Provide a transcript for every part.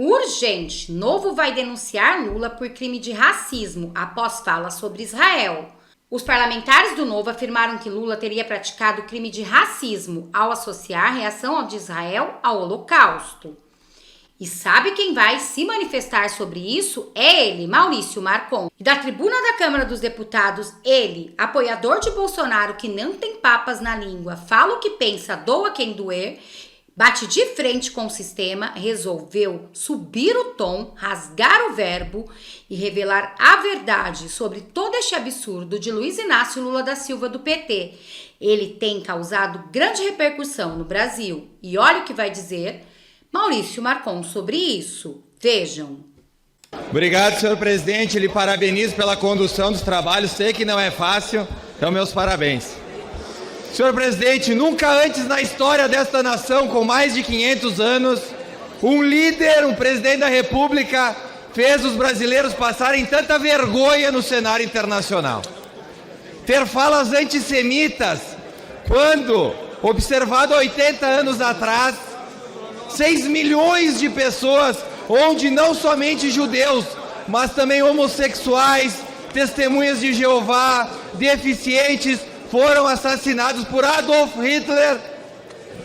Urgente! Novo vai denunciar Lula por crime de racismo após fala sobre Israel. Os parlamentares do Novo afirmaram que Lula teria praticado crime de racismo ao associar a reação de Israel ao Holocausto. E sabe quem vai se manifestar sobre isso? É ele, Maurício Marcon. E da tribuna da Câmara dos Deputados, ele, apoiador de Bolsonaro que não tem papas na língua, fala o que pensa, doa quem doer, bate de frente com o sistema, resolveu subir o tom, rasgar o verbo e revelar a verdade sobre todo este absurdo de Luiz Inácio Lula da Silva do PT. Ele tem causado grande repercussão no Brasil. E olha o que vai dizer Maurício Marcon sobre isso. Vejam. Obrigado, senhor presidente. Lhe parabenizo pela condução dos trabalhos. Sei que não é fácil, então meus parabéns. Senhor presidente, nunca antes na história desta nação, com mais de 500 anos, um líder, um presidente da República, fez os brasileiros passarem tanta vergonha no cenário internacional. Ter falas antissemitas, quando, observado 80 anos atrás, 6 milhões de pessoas, onde não somente judeus, mas também homossexuais, testemunhas de Jeová, deficientes, foram assassinados por Adolf Hitler.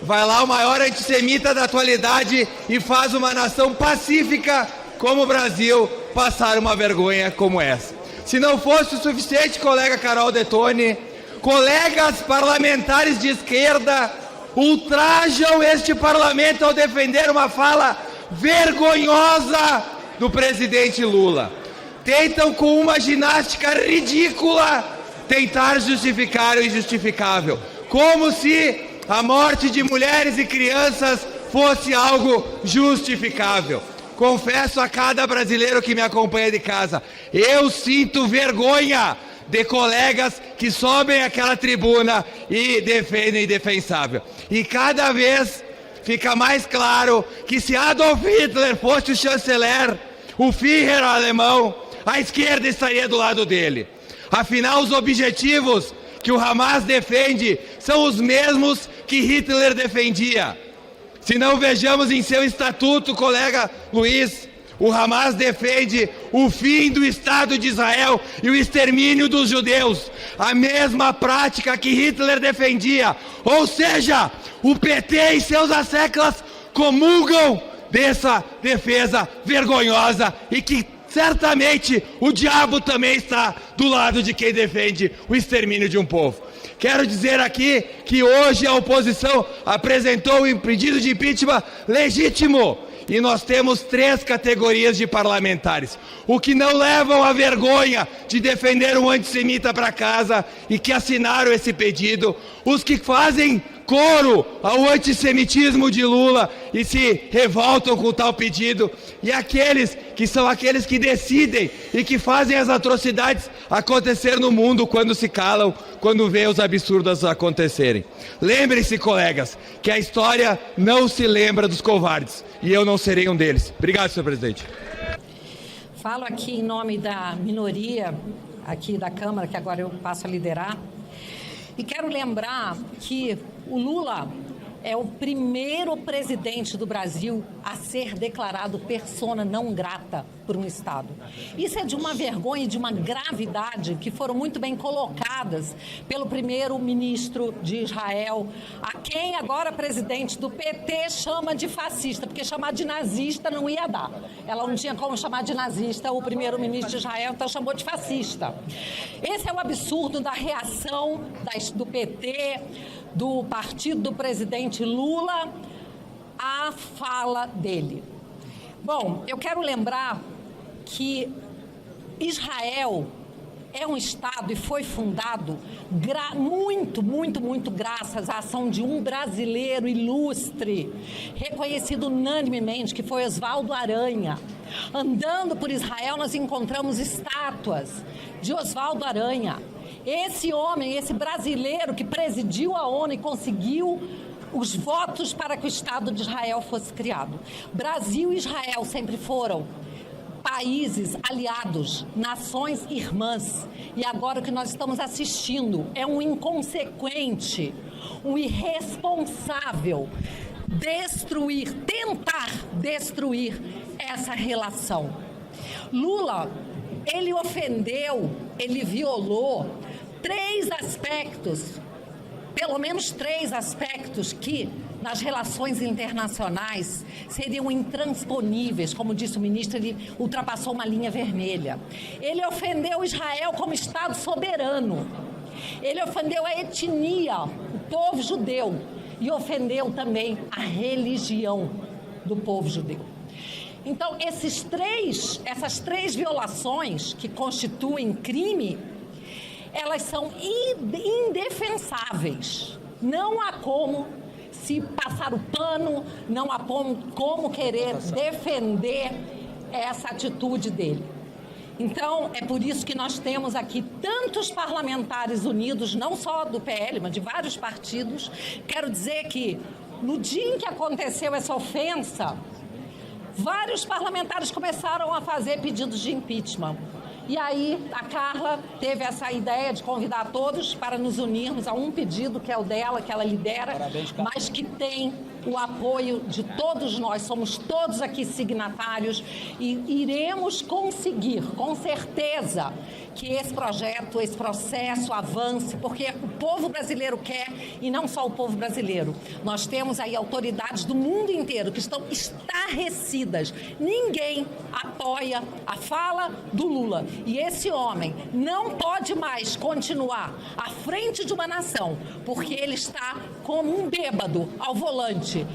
Vai lá o maior antissemita da atualidade e faz uma nação pacífica como o Brasil passar uma vergonha como essa. Se não fosse o suficiente, colega Carol Detoni, colegas parlamentares de esquerda ultrajam este parlamento ao defender uma fala vergonhosa do presidente Lula. Tentam com uma ginástica ridícula tentar justificar o injustificável, como se a morte de mulheres e crianças fosse algo justificável. Confesso a cada brasileiro que me acompanha de casa, eu sinto vergonha de colegas que sobem aquela tribuna e defendem o indefensável. E cada vez fica mais claro que se Adolf Hitler fosse o chanceler, o Führer alemão, a esquerda estaria do lado dele. Afinal, os objetivos que o Hamas defende são os mesmos que Hitler defendia. Se não vejamos em seu estatuto, colega Luiz, o Hamas defende o fim do Estado de Israel e o extermínio dos judeus. A mesma prática que Hitler defendia. Ou seja, o PT e seus asseclas comungam dessa defesa vergonhosa e que certamente o diabo também está do lado de quem defende o extermínio de um povo. Quero dizer aqui que hoje a oposição apresentou um pedido de impeachment legítimo. E nós temos 3 categorias de parlamentares. O que não levam a vergonha de defender um antissemita para casa e que assinaram esse pedido. Os que fazem coro ao antissemitismo de Lula e se revoltam com tal pedido. E aqueles que são aqueles que decidem e que fazem as atrocidades acontecer no mundo quando se calam, quando vê os absurdos acontecerem. Lembrem-se, colegas, que a história não se lembra dos covardes. E eu não serei um deles. Obrigado, senhor presidente. Falo aqui em nome da minoria aqui da Câmara, que agora eu passo a liderar. E quero lembrar que o Lula é o primeiro presidente do Brasil a ser declarado persona não grata por um Estado. Isso é de uma vergonha e de uma gravidade que foram muito bem colocadas pelo primeiro-ministro de Israel, a quem agora presidente do PT chama de fascista, porque chamar de nazista não ia dar. Ela não tinha como chamar de nazista o primeiro-ministro de Israel, então chamou de fascista. Esse é o absurdo da reação do PT, do partido do presidente Lula, à fala dele. Bom, eu quero lembrar que Israel é um Estado e foi fundado muito graças à ação de um brasileiro ilustre, reconhecido unanimemente, que foi Oswaldo Aranha. Andando por Israel, nós encontramos estátuas de Oswaldo Aranha. Esse homem, esse brasileiro que presidiu a ONU e conseguiu os votos para que o Estado de Israel fosse criado. Brasil e Israel sempre foram países aliados, nações irmãs. E agora o que nós estamos assistindo é um inconsequente, um irresponsável tentar destruir essa relação. Lula, ele ofendeu, ele violou 3 aspectos, pelo menos 3 aspectos que nas relações internacionais seriam intransponíveis. Como disse o ministro, ele ultrapassou uma linha vermelha. Ele ofendeu Israel como Estado soberano. Ele ofendeu a etnia, o povo judeu, e ofendeu também a religião do povo judeu. Então, essas três violações que constituem crime, elas são indefensáveis. Não há como se passar o pano, não há como querer defender essa atitude dele. Então, é por isso que nós temos aqui tantos parlamentares unidos, não só do PL, mas de vários partidos. Quero dizer que, no dia em que aconteceu essa ofensa, vários parlamentares começaram a fazer pedidos de impeachment. E aí a Carla teve essa ideia de convidar todos para nos unirmos a um pedido que é o dela, que ela lidera, mas que tem o apoio de todos nós, somos todos aqui signatários e iremos conseguir, com certeza, que esse projeto, esse processo avance, porque o povo brasileiro quer, e não só o povo brasileiro. Nós temos aí autoridades do mundo inteiro que estão estarrecidas. Ninguém apoia a fala do Lula. E esse homem não pode mais continuar à frente de uma nação, porque ele está como um bêbado ao volante,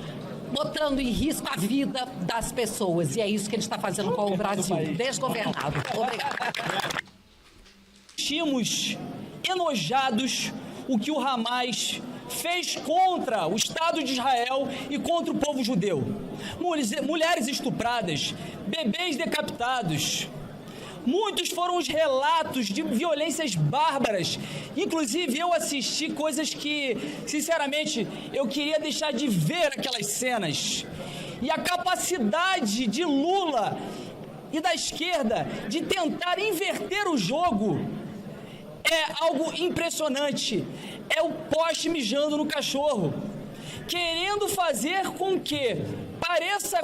botando em risco a vida das pessoas. E é isso que ele está fazendo com o Brasil, desgovernado. Obrigada. Sentimos enojados o que o Hamas fez contra o Estado de Israel e contra o povo judeu. Mulheres estupradas, bebês decapitados. Muitos foram os relatos de violências bárbaras. Inclusive, eu assisti coisas que, sinceramente, eu queria deixar de ver aquelas cenas. E a capacidade de Lula e da esquerda de tentar inverter o jogo é algo impressionante. É o poste mijando no cachorro, querendo fazer com que pareça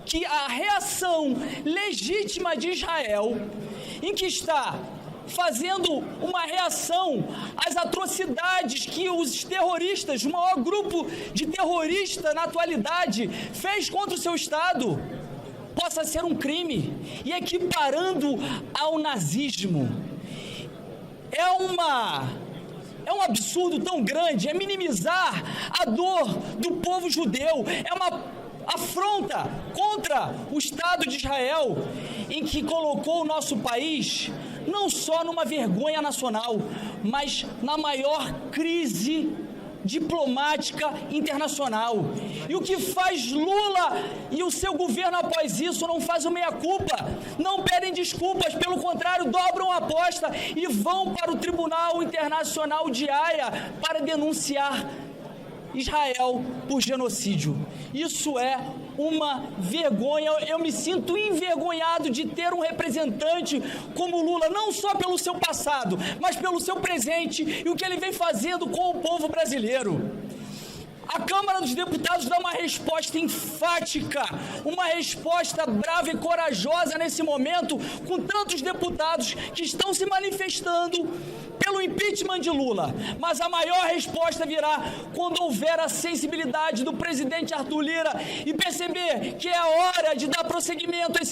que a reação legítima de Israel, em que está fazendo uma reação às atrocidades que os terroristas, o maior grupo de terroristas na atualidade, fez contra o seu Estado, possa ser um crime, e equiparando ao nazismo. É um absurdo tão grande, é minimizar a dor do povo judeu, é uma afronta contra o Estado de Israel, em que colocou o nosso país não só numa vergonha nacional, mas na maior crise diplomática internacional. E o que faz Lula e o seu governo após isso? Não faz o meia-culpa, não pedem desculpas, pelo contrário, dobram a aposta e vão para o Tribunal Internacional de Haia para denunciar Israel por genocídio. Isso é uma vergonha. Eu me sinto envergonhado de ter um representante como Lula, não só pelo seu passado, mas pelo seu presente e o que ele vem fazendo com o povo brasileiro. A Câmara dos Deputados dá uma resposta enfática, uma resposta brava e corajosa nesse momento, com tantos deputados que estão se manifestando pelo impeachment de Lula. Mas a maior resposta virá quando houver a sensibilidade do presidente Arthur Lira e perceber que é a hora de dar prosseguimento a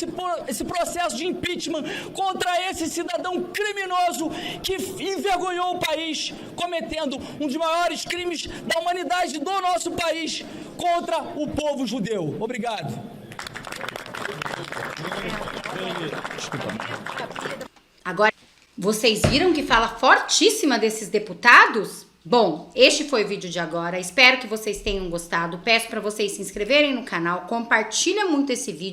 esse processo de impeachment contra esse cidadão criminoso que envergonhou o país, cometendo um dos maiores crimes da humanidade do nosso país contra o povo judeu. Obrigado. Agora, vocês viram que fala fortíssima desses deputados? Bom, este foi o vídeo de agora. Espero que vocês tenham gostado. Peço para vocês se inscreverem no canal, compartilha muito esse vídeo.